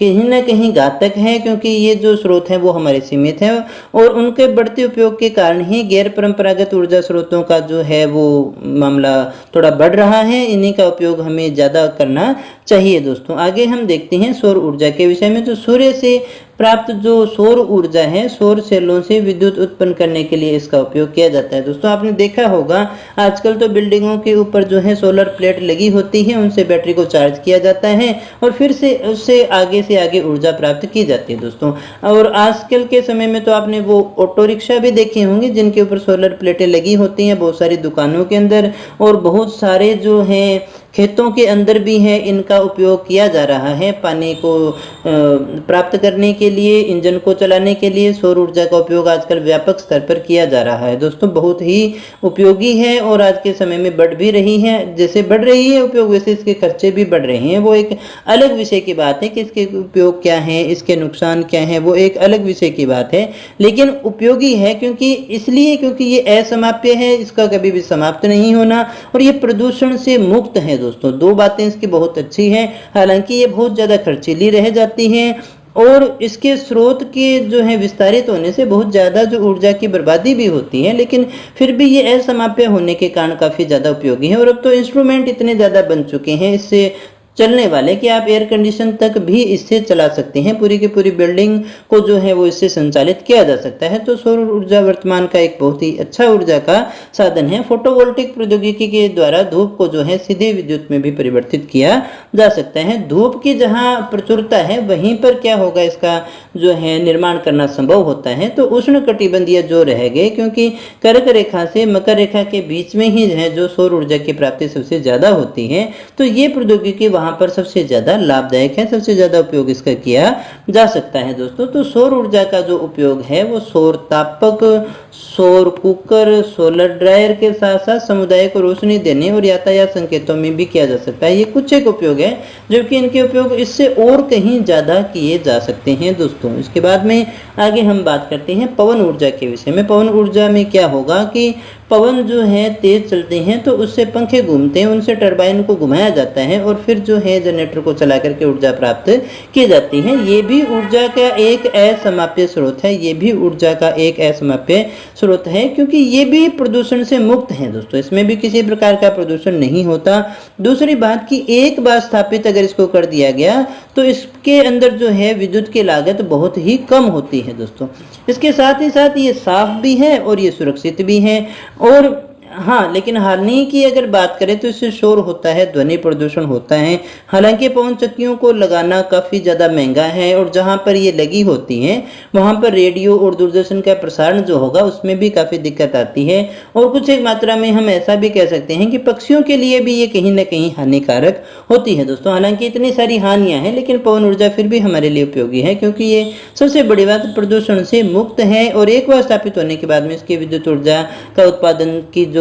कहीं ना कहीं घातक है, क्योंकि ये जो स्रोत हैं वो हमारे सीमित हैं और उनके बढ़ते उपयोग के कारण ही गैर परंपरागत ऊर्जा स्रोतों का जो है वो मामला थोड़ा बढ़ रहा है। इन्हीं का उपयोग हमें ज़्यादा करना चाहिए दोस्तों। आगे हम देखते हैं सौर ऊर्जा के विषय में। तो सूर्य से प्राप्त जो सौर ऊर्जा है, सौर सेलों से विद्युत उत्पन्न करने के लिए इसका उपयोग किया जाता है दोस्तों। आपने देखा होगा आजकल तो बिल्डिंगों के ऊपर जो है सोलर प्लेट लगी होती है, उनसे बैटरी को चार्ज किया जाता है और फिर से उससे आगे ऊर्जा प्राप्त की जाती है दोस्तों। और आजकल के समय में तो आपने वो ऑटो रिक्शा भी देखे होंगे जिनके ऊपर सोलर प्लेटें लगी होती हैं बहुत सारी दुकानों के अंदर, और बहुत सारे जो हैं खेतों के अंदर भी है इनका उपयोग किया जा रहा है। पानी को प्राप्त करने के लिए, इंजन को चलाने के लिए सौर ऊर्जा का उपयोग आजकल व्यापक स्तर पर किया जा रहा है दोस्तों। बहुत ही उपयोगी है और आज के समय में बढ़ भी रही है। जैसे बढ़ रही है उपयोग, वैसे इसके खर्चे भी बढ़ रहे हैं। वो एक अलग विषय की बात है कि इसके उपयोग क्या है, इसके नुकसान क्या है, वो एक अलग विषय की बात है। लेकिन उपयोगी है क्योंकि ये असमाप्य है, इसका कभी भी समाप्त नहीं होना, और ये प्रदूषण से मुक्त है दोस्तों। दो बातें इसकी बहुत अच्छी हैं। हालांकि ये बहुत ज्यादा खर्चीली रह जाती हैं और इसके स्रोत के जो है विस्तारित होने से बहुत ज़्यादा जो ऊर्जा की बर्बादी भी होती है, लेकिन फिर भी ये असमाप्य होने के कारण काफ़ी ज़्यादा उपयोगी है। और अब तो इंस्ट्रूमेंट इतने ज़्यादा बन चुके हैं इससे चलने वाले कि आप एयर कंडीशन तक भी इससे चला सकते हैं। पूरी की पूरी बिल्डिंग को जो है वो इससे संचालित किया जा सकता है। तो सौर ऊर्जा वर्तमान का एक बहुत ही अच्छा ऊर्जा का साधन है। फोटोवोल्टिक प्रौद्योगिकी के द्वारा धूप को जो है सीधे विद्युत में भी परिवर्तित किया जा सकता है। धूप की जहाँ प्रचुरता है वहीं पर क्या होगा, इसका जो है निर्माण करना संभव होता है। तो उष्ण कटिबंधीय जो रह गए, क्योंकि कर्क रेखा से मकर रेखा के बीच में ही है जो सौर ऊर्जा की प्राप्ति सबसे ज्यादा होती है, तो ये प्रौद्योगिकी वहां पर सबसे ज्यादा लाभदायक है, सबसे ज्यादा उपयोग इसका किया जा सकता है दोस्तों। तो सौर ऊर्जा का जो उपयोग है वो सौर तापक, सौर कुकर, सोलर ड्रायर के साथ साथ समुदाय को रोशनी देने और यातायात संकेतों में भी किया जा सकता है। ये कुछ एक उपयोग है, जबकि इनके उपयोग इससे और कहीं ज्यादा किए जा सकते हैं दोस्तों। इसके बाद में आगे हम बात करते हैं पवन ऊर्जा के विषय में। पवन ऊर्जा में क्या होगा कि पवन जो है तेज चलते हैं तो उससे पंखे घूमते हैं, उनसे टरबाइन को घुमाया जाता है और फिर जो है जनरेटर को चला करके ऊर्जा प्राप्त की जाती है। ये भी ऊर्जा का एक असमाप्य स्रोत है, ये भी ऊर्जा का एक असमाप्य स्रोत है, क्योंकि ये भी प्रदूषण से मुक्त है दोस्तों। इसमें भी किसी प्रकार का प्रदूषण नहीं होता। दूसरी बात कि एक बार स्थापित अगर इसको कर दिया गया तो इसके अंदर जो है विद्युत की लागत बहुत ही कम होती है दोस्तों। इसके साथ ही साथ ये साफ भी है और ये सुरक्षित भी है। और हाँ, लेकिन हानि की अगर बात करें तो इससे शोर होता है, ध्वनि प्रदूषण होता है। हालांकि पवन चक्कियों को लगाना काफ़ी ज़्यादा महंगा है और जहाँ पर ये लगी होती हैं वहाँ पर रेडियो और दूरदर्शन का प्रसारण जो होगा उसमें भी काफ़ी दिक्कत आती है। और कुछ एक मात्रा में हम ऐसा भी कह सकते हैं कि पक्षियों के लिए भी ये कहीं ना कहीं हानिकारक होती है दोस्तों। हालांकि इतनी सारी हानियाँ हैं, लेकिन पवन ऊर्जा फिर भी हमारे लिए उपयोगी है, क्योंकि ये सबसे बड़ी बात प्रदूषण से मुक्त है और एक बार स्थापित होने के बाद में इसकी विद्युत ऊर्जा का उत्पादन की जो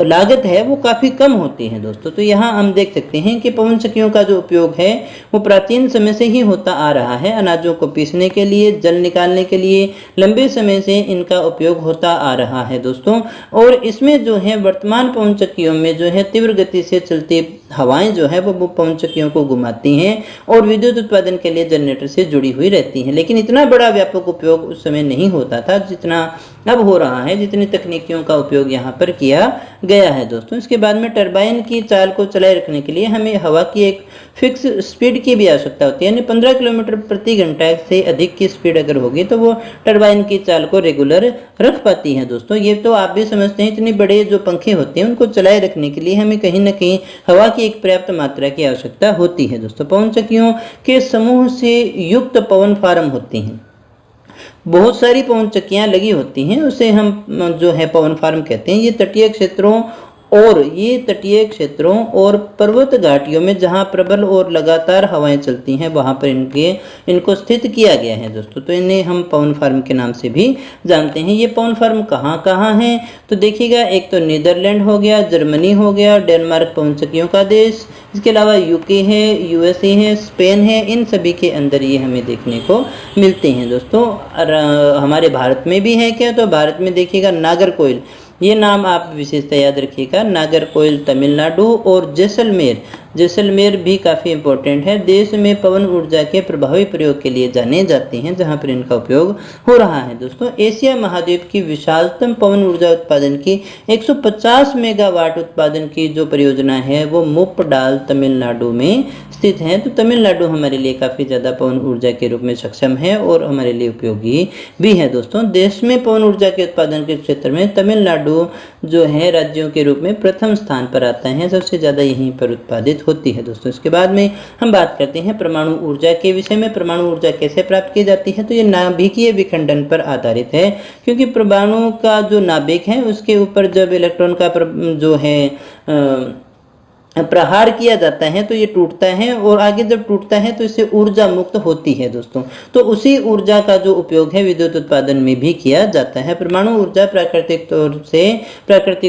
लागत है वो काफ़ी कम होती है दोस्तों। तो यहाँ हम देख सकते हैं कि पवन चक्कियों का जो उपयोग है वो प्राचीन समय से ही होता आ रहा है। अनाजों को पीसने के लिए, जल निकालने के लिए लंबे समय से इनका उपयोग होता आ रहा है दोस्तों। और इसमें जो है वर्तमान पवन चक्कियों में जो है तीव्र गति से चलती हवाएं जो है वो पवन चक्कियों को घुमाती हैं और विद्युत उत्पादन के लिए जनरेटर से जुड़ी हुई रहती हैं। लेकिन इतना बड़ा व्यापक उपयोग उस समय नहीं होता था जितना अब हो रहा है, जितनी तकनीकियों का उपयोग यहाँ पर किया गया है दोस्तों। इसके बाद में टरबाइन की चाल को चलाए रखने के लिए हमें हवा की एक फिक्स स्पीड की भी आवश्यकता होती है, यानी 15 किलोमीटर प्रति घंटा से अधिक की स्पीड अगर होगी तो वो टरबाइन की चाल को रेगुलर रख पाती है दोस्तों। ये तो आप भी समझते हैं, इतने बड़े जो पंखे होते हैं उनको चलाए रखने के लिए हमें कहीं ना कहीं हवा की एक पर्याप्त मात्रा की आवश्यकता होती है दोस्तों। पवन चक्कियों के समूह से युक्त पवन फार्म होते हैं, बहुत सारी पवन चक्कियां लगी होती हैं, उसे हम जो है पवन फार्म कहते हैं। ये तटीय क्षेत्रों और पर्वत घाटियों में जहां प्रबल और लगातार हवाएं चलती हैं वहां पर इनको स्थित किया गया है दोस्तों। तो इन्हें हम पवन फार्म के नाम से भी जानते हैं। ये पवन फार्म कहाँ कहाँ हैं तो देखिएगा, एक तो नीदरलैंड हो गया, जर्मनी हो गया, डेनमार्क पवन चक्कियों का देश, इसके अलावा यूके है, यूएसए है, स्पेन है, इन सभी के अंदर ये हमें देखने को मिलते हैं दोस्तों। और हमारे भारत में भी है क्या, तो भारत में देखिएगा नागरकोइल, ये नाम आप विशेषता याद रखिएगा, नागरकोइल तमिलनाडु, और जैसलमेर भी काफ़ी इंपॉर्टेंट है। देश में पवन ऊर्जा के प्रभावी प्रयोग के लिए जाने जाते हैं जहां पर इनका उपयोग हो रहा है दोस्तों। एशिया महाद्वीप की विशालतम पवन ऊर्जा उत्पादन की 150 मेगावाट उत्पादन की जो परियोजना है वो मुप्पडाल तमिलनाडु में स्थित है। तो तमिलनाडु हमारे लिए काफ़ी ज़्यादा पवन ऊर्जा के रूप में सक्षम है और हमारे लिए उपयोगी भी है दोस्तों। देश में पवन ऊर्जा के उत्पादन के क्षेत्र में तमिलनाडु जो है राज्यों के रूप में प्रथम स्थान पर आता है, सबसे ज़्यादा यहीं पर उत्पादित होती है दोस्तों। इसके बाद में हम बात करते हैं परमाणु ऊर्जा के विषय में। परमाणु ऊर्जा कैसे प्राप्त की जाती है, तो ये नाभिकीय विखंडन पर आधारित है, क्योंकि परमाणु का जो नाभिक है उसके ऊपर जब इलेक्ट्रॉन का जो है प्रहार किया जाता है तो ये टूटता है, और आगे जब टूटता है तो इससे ऊर्जा मुक्त होती है दोस्तों। तो उसी ऊर्जा का जो उपयोग है विद्युत उत्पादन में भी किया जाता है। परमाणु ऊर्जा प्राकृतिक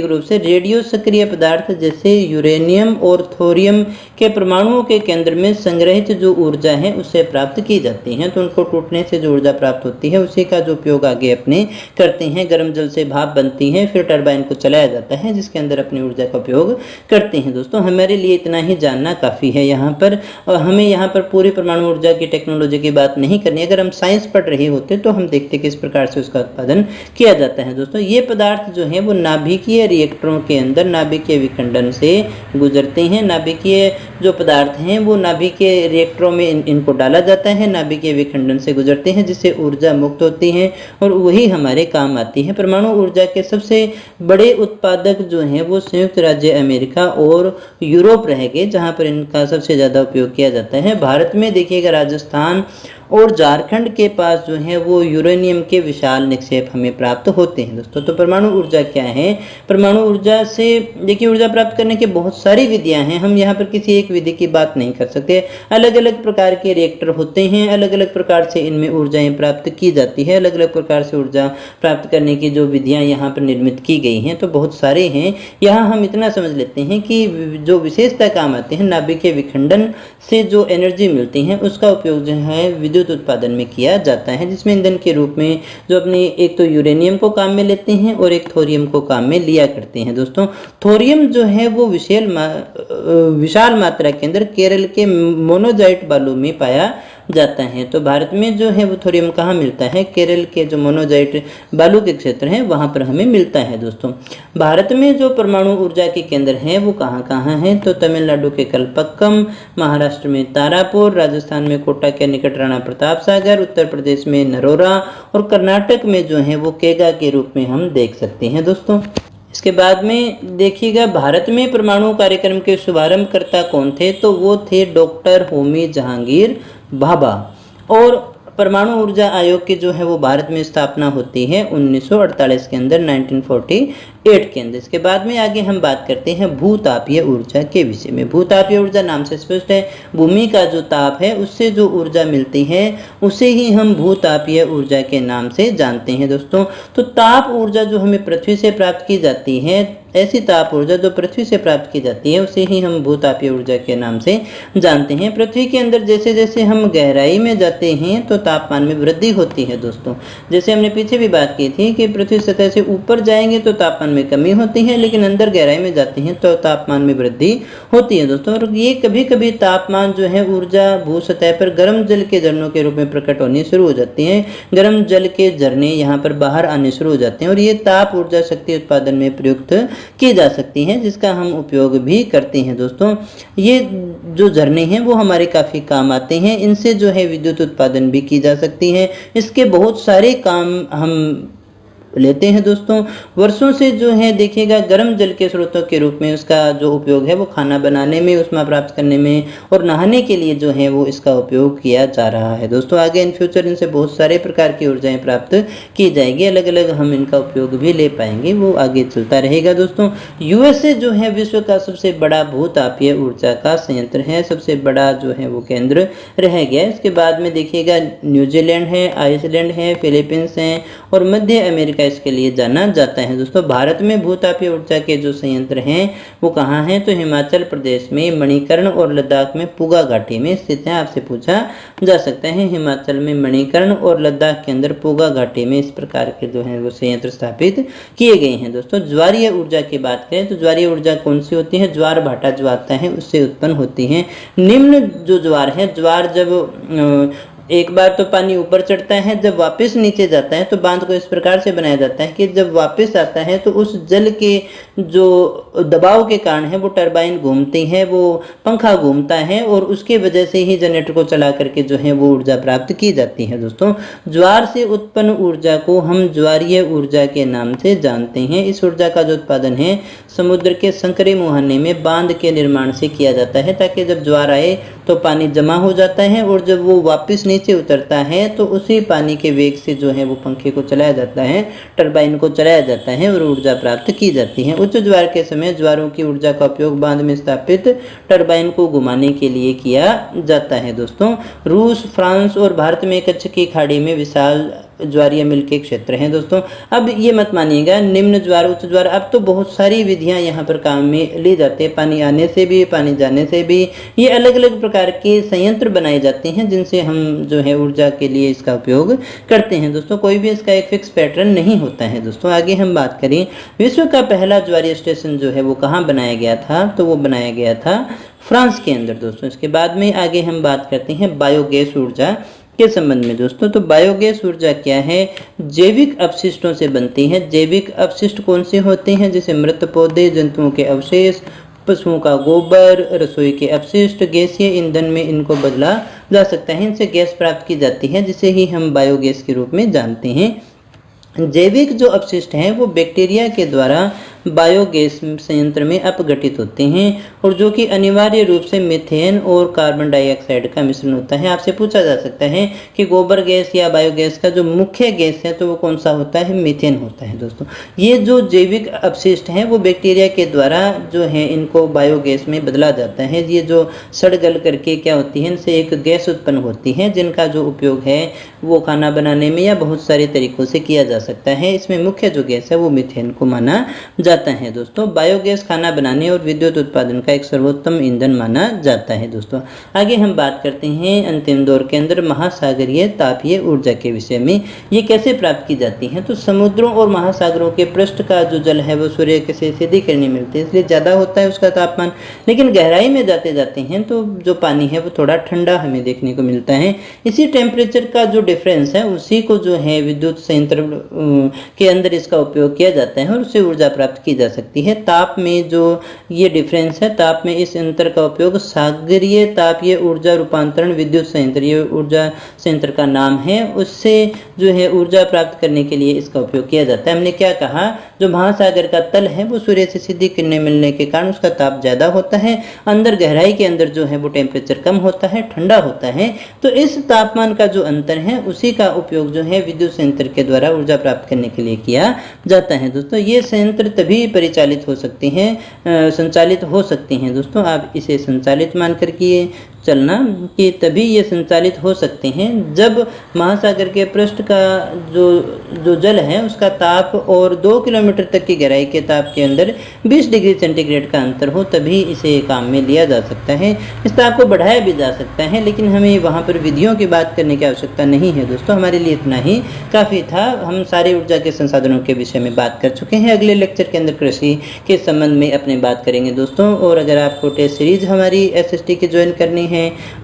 रूप से रेडियो सक्रिय पदार्थ जैसे यूरेनियम और थोरियम के परमाणुओं के केंद्र में संग्रहित जो ऊर्जा है उससे प्राप्त की जाती है। तो उनको टूटने से जो ऊर्जा प्राप्त होती है उसी का जो उपयोग आगे अपने करते हैं। गर्म जल से भाप बनती है, फिर टरबाइन को चलाया जाता है जिसके अंदर अपनी ऊर्जा का उपयोग करते हैं। दोस्तों हमारे लिए इतना ही जानना काफ़ी है यहाँ पर, और हमें यहाँ पर पूरी परमाणु ऊर्जा की टेक्नोलॉजी की बात नहीं करनी। अगर हम साइंस पढ़ रहे होते तो हम देखते किस प्रकार से उसका उत्पादन किया जाता है। दोस्तों ये पदार्थ जो है वो नाभिकीय रिएक्टरों के अंदर नाभिकीय विखंडन से गुजरते हैं। नाभिकीय जो पदार्थ हैं वो नाभिकीय रिएक्टरों में इनको डाला जाता है, नाभिकीय विखंडन से गुजरते हैं जिससे ऊर्जा मुक्त होती है और वही हमारे काम आती है। परमाणु ऊर्जा के सबसे बड़े उत्पादक जो हैं वो संयुक्त राज्य अमेरिका और यूरोप रह गए, जहां पर इनका सबसे ज़्यादा उपयोग किया जाता है। भारत में देखिएगा राजस्थान और झारखंड के पास जो है वो यूरेनियम के विशाल निक्षेप हमें प्राप्त होते हैं। दोस्तों तो परमाणु ऊर्जा क्या है? परमाणु ऊर्जा से देखिए ऊर्जा प्राप्त करने की बहुत सारी विधियां हैं, हम यहाँ पर किसी एक विधि की बात नहीं कर सकते। अलग अलग प्रकार के रिएक्टर होते हैं, अलग अलग प्रकार से इनमें ऊर्जाएं प्राप्त की जाती है, अलग अलग प्रकार से ऊर्जा प्राप्त करने की जो विधियाँ यहाँ पर निर्मित की गई हैं तो बहुत सारे हैं। यहाँ हम इतना समझ लेते हैं कि जो विशेषता काम आते हैं नाभिकीय विखंडन से जो एनर्जी मिलती है उसका उपयोग जो है विद्युत उत्पादन में किया जाता है, जिसमें ईंधन के रूप में जो अपनी एक तो यूरेनियम को काम में लेते हैं और एक थोरियम को काम में लिया करते हैं। दोस्तों थोरियम जो है वो विशाल मात्रा के अंदर केरल के मोनोजाइट बालू में पाया जाता है। तो भारत में जो है वो थोरियम कहाँ मिलता है? केरल के जो मोनोजाइट बालू के क्षेत्र हैं वहाँ पर हमें मिलता है। दोस्तों भारत में जो परमाणु ऊर्जा के केंद्र हैं वो कहाँ कहाँ हैं? तो तमिलनाडु के कलपक्कम, महाराष्ट्र में तारापुर, राजस्थान में कोटा के निकट राणा प्रताप सागर, उत्तर प्रदेश में नरोरा और कर्नाटक में जो है वो केगा के रूप में हम देख सकते हैं। दोस्तों इसके बाद में देखिएगा भारत में परमाणु कार्यक्रम के शुभारंभकर्ता कौन थे? तो वो थे डॉक्टर होमी जहांगीर भाभा। और परमाणु ऊर्जा आयोग की जो है वो भारत में स्थापना होती है 1948 के अंदर, 1948 के अंदर। इसके बाद में आगे हम बात करते हैं भूतापीय ऊर्जा के विषय में। भूतापीय ऊर्जा नाम से स्पष्ट है, भूमि का जो ताप है उससे जो ऊर्जा मिलती है उसे ही हम भूतापीय ऊर्जा के नाम से जानते हैं। दोस्तों तो ताप ऊर्जा जो हमें पृथ्वी से प्राप्त की जाती है, ऐसी ताप ऊर्जा जो पृथ्वी से प्राप्त की जाती है उसे ही हम भूतापीय ऊर्जा के नाम से जानते हैं। पृथ्वी के अंदर जैसे जैसे हम गहराई में जाते हैं तो तापमान में वृद्धि होती है। दोस्तों जैसे हमने पीछे भी बात की थी कि पृथ्वी सतह से ऊपर जाएंगे तो तापमान में कमी होती है, लेकिन अंदर गहराई में जाते हैं तो तापमान में वृद्धि होती है। दोस्तों और ये कभी कभी तापमान जो है ऊर्जा भू सतह पर गर्म जल के झरनों के रूप में प्रकट होनी शुरू हो जाती है। गर्म जल के झरने यहाँ पर बाहर आने शुरू हो जाते हैं और ये ताप ऊर्जा शक्ति उत्पादन में प्रयुक्त की जा सकती हैं, जिसका हम उपयोग भी करते हैं। दोस्तों ये जो झरने हैं वो हमारे काफ़ी काम आते हैं, इनसे जो है विद्युत उत्पादन भी की जा सकती है। इसके बहुत सारे काम हम लेते हैं। दोस्तों वर्षों से जो है देखिएगा गर्म जल के स्रोतों के रूप में उसका जो उपयोग है वो खाना बनाने में, ऊष्मा प्राप्त करने में और नहाने के लिए जो है वो इसका उपयोग किया जा रहा है। दोस्तों आगे इन फ्यूचर इनसे बहुत सारे प्रकार की ऊर्जाएं प्राप्त की जाएगी, अलग अलग हम इनका उपयोग भी ले पाएंगे, वो आगे चलता रहेगा। दोस्तों यूएसए जो है विश्व का सबसे बड़ा भूतापीय ऊर्जा का संयंत्र है, सबसे बड़ा जो है वो केंद्र रह गया। इसके बाद में देखिएगा न्यूजीलैंड है, आइसलैंड है, फिलीपींस है और मध्य अमेरिका इसके लिए जाना जाता है। दोस्तों भारत में भूतापीय ऊर्जा के जो संयंत्र हैं वो कहाँ हैं? तो हिमाचल प्रदेश में मणिकर्ण और लद्दाख में पुगा घाटी में स्थित हैं। आपसे पूछा जा सकता है हिमाचल में मणिकर्ण और लद्दाख के अंदर पुगा घाटी में इस प्रकार के जो है वो संयंत्र स्थापित किए गए हैं। दोस्तों ज्वारीय ऊर्जा की बात करें तो ज्वारीय ऊर्जा कौन सी होती है? ज्वार भाटा जो आता है उससे उत्पन्न होती है। निम्न जो ज्वार है, ज्वार जब एक बार तो पानी ऊपर चढ़ता है, जब वापस नीचे जाता है तो बांध को इस प्रकार से बनाया जाता है कि जब वापस आता है तो उस जल के जो दबाव के कारण है वो टरबाइन घूमती है, वो पंखा घूमता है और उसके वजह से ही जनरेटर को चला करके जो है वो ऊर्जा प्राप्त की जाती है। दोस्तों ज्वार से उत्पन्न ऊर्जा को हम ज्वारीय ऊर्जा के नाम से जानते हैं। इस ऊर्जा का जो उत्पादन है समुद्र के संकरे मुहाने में बांध के निर्माण से किया जाता है, ताकि जब ज्वार आए तो पानी जमा हो जाता है और जब वो वापस नीचे उतरता है तो उसी पानी के वेग से जो है वो पंखे को चलाया जाता है, टरबाइन को चलाया जाता है और ऊर्जा प्राप्त की जाती है। उच्च ज्वार के समय ज्वारों की ऊर्जा का उपयोग बांध में स्थापित टरबाइन को घुमाने के लिए किया जाता है। दोस्तों, रूस, फ्रांस और भारत में कच्छ की खाड़ी में विशाल ज्वारीय मिल के क्षेत्र हैं। दोस्तों, अब ये मत मानिएगा निम्न ज्वार, उच्च ज्वार, अब तो बहुत सारी विधियां यहाँ पर काम में ली जाती है, पानी आने से भी, पानी जाने से भी। ये अलग अलग प्रकार के संयंत्र बनाए जाते हैं जिनसे हम जो है ऊर्जा के लिए इसका उपयोग करते हैं। दोस्तों, कोई भी इसका एक फिक्स पैटर्न नहीं होता है। दोस्तों, आगे हम बात करें, विश्व का पहला ज्वारीय स्टेशन जो है वो कहाँ बनाया गया था, तो वो बनाया गया था फ्रांस के अंदर। दोस्तों, इसके बाद में आगे हम बात करते हैं बायोगैस ऊर्जा के संबंध में। दोस्तों, तो बायोगैस ऊर्जा क्या है, जैविक अपशिष्टों से बनती है। जैविक अपशिष्ट कौन से होते हैं, जैसे मृत पौधे, जंतुओं के अवशेष, पशुओं का गोबर, रसोई के अपशिष्ट, गैसीय ईंधन में इनको बदला जा सकता है, इनसे गैस प्राप्त की जाती है जिसे ही हम बायोगैस के रूप में जानते हैं। जैविक जो अपशिष्ट हैं वो बैक्टीरिया के द्वारा बायोगैस संयंत्र में अपघटित होते हैं और जो कि अनिवार्य रूप से मीथेन और कार्बन डाइऑक्साइड का मिश्रण होता है। आपसे पूछा जा सकता है कि गोबर गैस या बायोगैस का जो मुख्य गैस है तो वो कौन सा होता है, मीथेन होता है। दोस्तों, ये जो जैविक अपशिष्ट हैं वो बैक्टीरिया के द्वारा जो है इनको बायोगैस में बदला जाता है। ये जो सड़ गल करके क्या होती है, इनसे एक गैस उत्पन्न होती है जिनका जो उपयोग है वो खाना बनाने में या बहुत सारे तरीकों से किया जा सकता है। इसमें मुख्य जो गैस है वो मीथेन को माना जाता है। दोस्तों, बायोगैस खाना बनाने और विद्युत उत्पादन का एक सर्वोत्तम ईंधन माना जाता है। दोस्तों, आगे हम बात करते हैं अंतिम दौर के अंदर महासागरीय तापीय ऊर्जा के विषय में। ये कैसे प्राप्त की जाती है, तो समुद्रों और महासागरों के पृष्ठ का जो जल है वो सूर्य से सीधी किरणें मिलती है, इसलिए ज़्यादा होता है उसका तापमान, लेकिन गहराई में जाते जाते हैं तो जो पानी है वो थोड़ा ठंडा हमें देखने को मिलता है। इसी टेम्परेचर का जो डिफरेंस है उसी को जो है विद्युत संयंत्र के अंदर इसका उपयोग किया जाता है और उससे ऊर्जा प्राप्त की जा सकती है। ताप में जो ये डिफरेंस है, ताप में इस अंतर का उपयोग सागरीय तापीय ऊर्जा रूपांतरण विद्युत संयंत्र, ये ऊर्जा संयंत्र का नाम है, उससे जो है ऊर्जा प्राप्त करने के लिए इसका उपयोग किया जाता है। हमने क्या कहा, जो महासागर का तल है वो सूर्य से सीधी किरणें मिलने के कारण उसका ताप ज्यादा होता है, अंदर गहराई के अंदर जो है वो टेम्परेचर कम होता है, ठंडा होता है। तो इस तापमान का जो अंतर है उसी का उपयोग जो है विद्युत संयंत्र के द्वारा ऊर्जा प्राप्त करने के लिए किया जाता है। दोस्तों, ये संयंत्र तभी परिचालित हो सकते हैं, संचालित हो सकते हैं। दोस्तों, आप इसे संचालित मानकर किए चलना कि तभी ये संचालित हो सकते हैं जब महासागर के पृष्ठ का जो जल है उसका ताप और 2 किलोमीटर तक की गहराई के ताप के अंदर 20 डिग्री सेंटीग्रेड का अंतर हो, तभी इसे काम में लिया जा सकता है। इस ताप को बढ़ाया भी जा सकता है, लेकिन हमें वहाँ पर विधियों की बात करने की आवश्यकता नहीं है। दोस्तों, हमारे लिए इतना ही काफ़ी था। हम सारे ऊर्जा के संसाधनों के विषय में बात कर चुके हैं। अगले लेक्चर के अंदर कृषि के संबंध में अपने बात करेंगे। दोस्तों, और अगर आपको टेस्ट सीरीज हमारी एसएसटी की ज्वाइन करनी है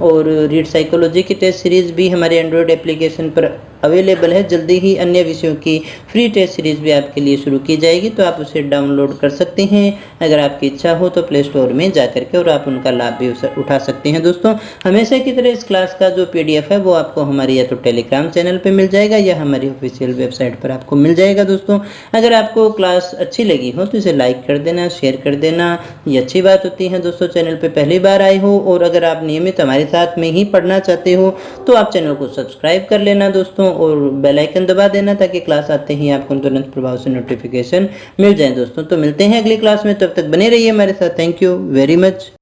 और रीड साइकोलॉजी की टेस्ट सीरीज भी हमारे एंड्रॉयड एप्लीकेशन पर अवेलेबल है। जल्दी ही अन्य विषयों की फ्री टेस्ट सीरीज भी आपके लिए शुरू की जाएगी, तो आप उसे डाउनलोड कर सकते हैं अगर आपकी इच्छा हो तो प्ले स्टोर में जा करके, और आप उनका लाभ भी उठा सकते हैं। दोस्तों, हमेशा की तरह इस क्लास का जो PDF है वो आपको हमारी या तो टेलीग्राम चैनल पर मिल जाएगा या हमारी ऑफिशियल वेबसाइट पर आपको मिल जाएगा। दोस्तों, अगर आपको क्लास अच्छी लगी हो तो इसे लाइक कर देना, शेयर कर देना, ये अच्छी बात होती है। दोस्तों, चैनल पर पहली बार आए हो और अगर आप नियमित हमारे साथ में ही पढ़ना चाहते हो तो आप चैनल को सब्सक्राइब कर लेना दोस्तों, और बेल आइकन दबा देना ताकि क्लास आते ही आपको तुरंत प्रभाव से नोटिफिकेशन मिल जाए। दोस्तों, तो मिलते हैं अगली क्लास में, तब तक बने रहिए हमारे साथ। Thank you very much.